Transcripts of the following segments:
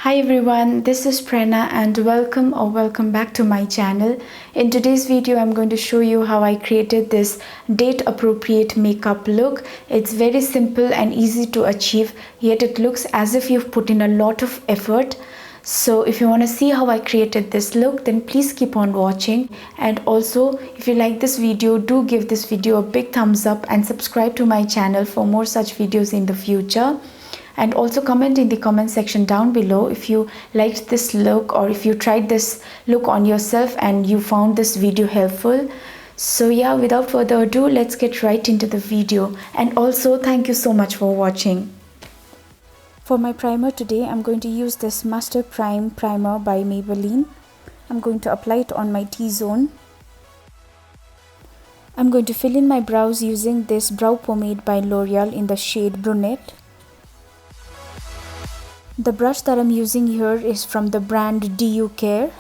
Hi everyone, this is Prerna and welcome back to my channel. In today's video, I'm going to show you how I created this date appropriate makeup look. It's very simple and easy to achieve, yet it looks as if you've put in a lot of effort. So if you want to see how I created this look, then please keep on watching. And also, if you like this video, do give this video a big thumbs up and subscribe to my channel for more such videos in the future. And also comment in the comment section down below if you liked this look or if you tried this look on yourself and you found this video helpful. So yeah, without further ado, let's get right into the video. And also thank you so much for watching. For my primer today, I'm going to use this Master Prime Primer by Maybelline. I'm going to apply it on my T-zone. I'm going to fill in my brows using this brow pomade by L'Oreal in the shade Brunette. The brush that I'm using here is from the brand DU Care.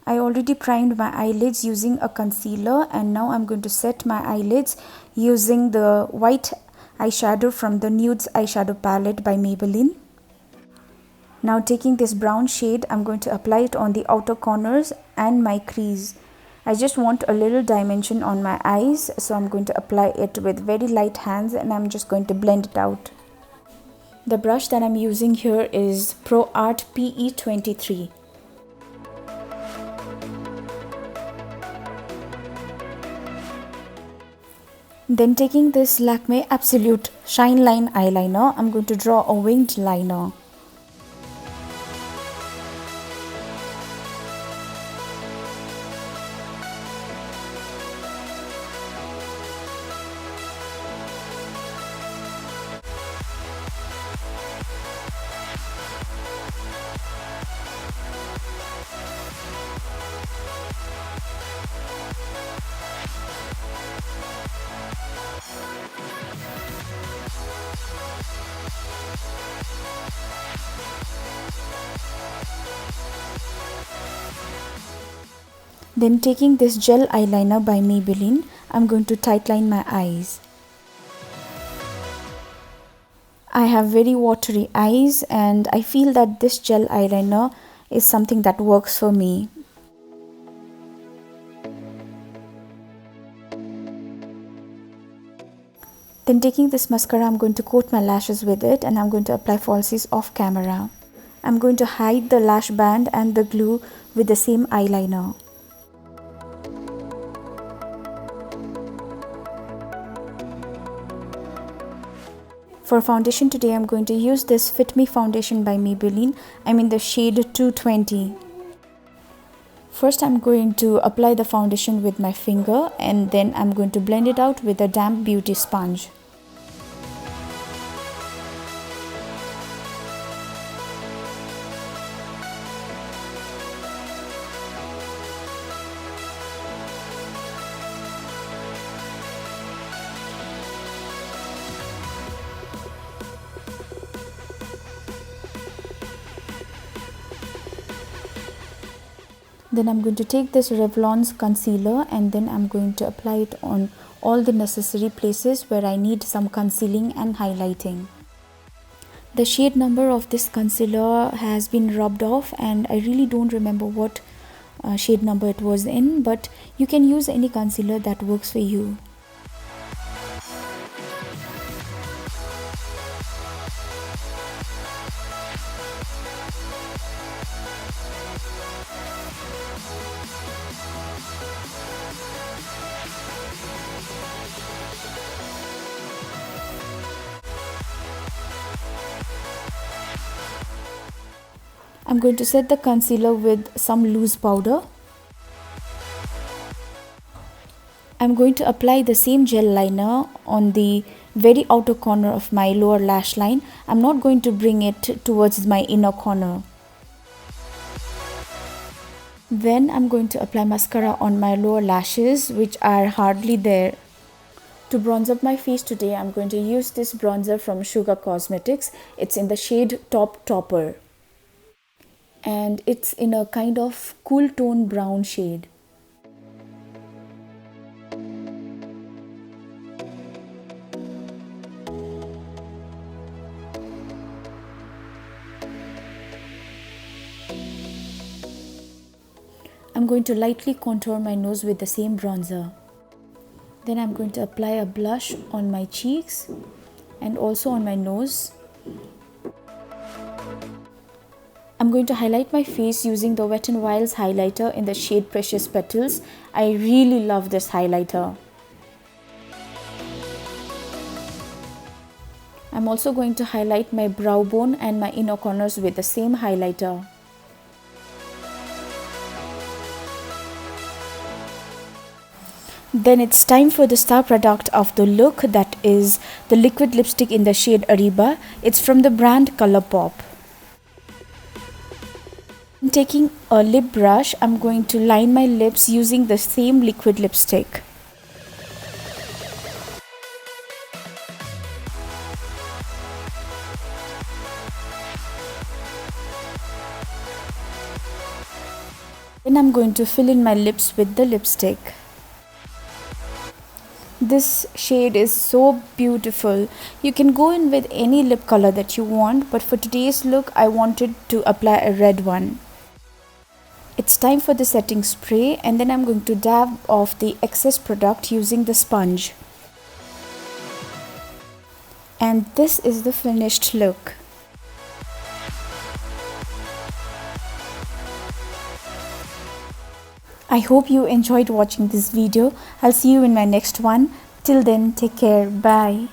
I already primed my eyelids using a concealer, and now I'm going to set my eyelids using the white eyeshadow from the Nudes eyeshadow palette by Maybelline. Now taking this brown shade, I'm going to apply it on the outer corners and my crease. I just want a little dimension on my eyes, so I'm going to apply it with very light hands and I'm just going to blend it out. The brush that I'm using here is Pro Art PE23. Then taking this Lakme Absolute Shine Line eyeliner, I'm going to draw a winged liner. Then taking this gel eyeliner by Maybelline, I'm going to tightline my eyes. I have very watery eyes and I feel that this gel eyeliner is something that works for me. Then taking this mascara, I'm going to coat my lashes with it and I'm going to apply falsies off camera. I'm going to hide the lash band and the glue with the same eyeliner. For foundation today, I'm going to use this Fit Me foundation by Maybelline. I'm in the shade 220. First, I'm going to apply the foundation with my finger and then I'm going to blend it out with a damp beauty sponge. Then I'm going to take this Revlon's concealer and then I'm going to apply it on all the necessary places where I need some concealing and highlighting. The shade number of this concealer has been rubbed off and I really don't remember what shade number it was in, but you can use any concealer that works for you. I'm going to set the concealer with some loose powder. I'm going to apply the same gel liner on the very outer corner of my lower lash line. I'm not going to bring it towards my inner corner. Then I'm going to apply mascara on my lower lashes, which are hardly there. To bronze up my face today, I'm going to use this bronzer from Sugar Cosmetics. It's in the shade Top Topper. and it's in a kind of cool tone brown shade. I'm going to lightly contour my nose with the same bronzer. Then I'm going to apply a blush on my cheeks and also on my nose. I'm going to highlight my face using the Wet n Wild's highlighter in the shade Precious Petals. I really love this highlighter. I'm also going to highlight my brow bone and my inner corners with the same highlighter. Then it's time for the star product of the look, that is the liquid lipstick in the shade Ariba. It's from the brand Colourpop. Taking a lip brush, I'm going to line my lips using the same liquid lipstick. Then I'm going to fill in my lips with the lipstick. This shade is so beautiful. You can go in with any lip color that you want, but for today's look, I wanted to apply a red one. It's time for the setting spray, and then I'm going to dab off the excess product using the sponge. And this is the finished look. I hope you enjoyed watching this video. I'll see you in my next one. Till then, take care. Bye.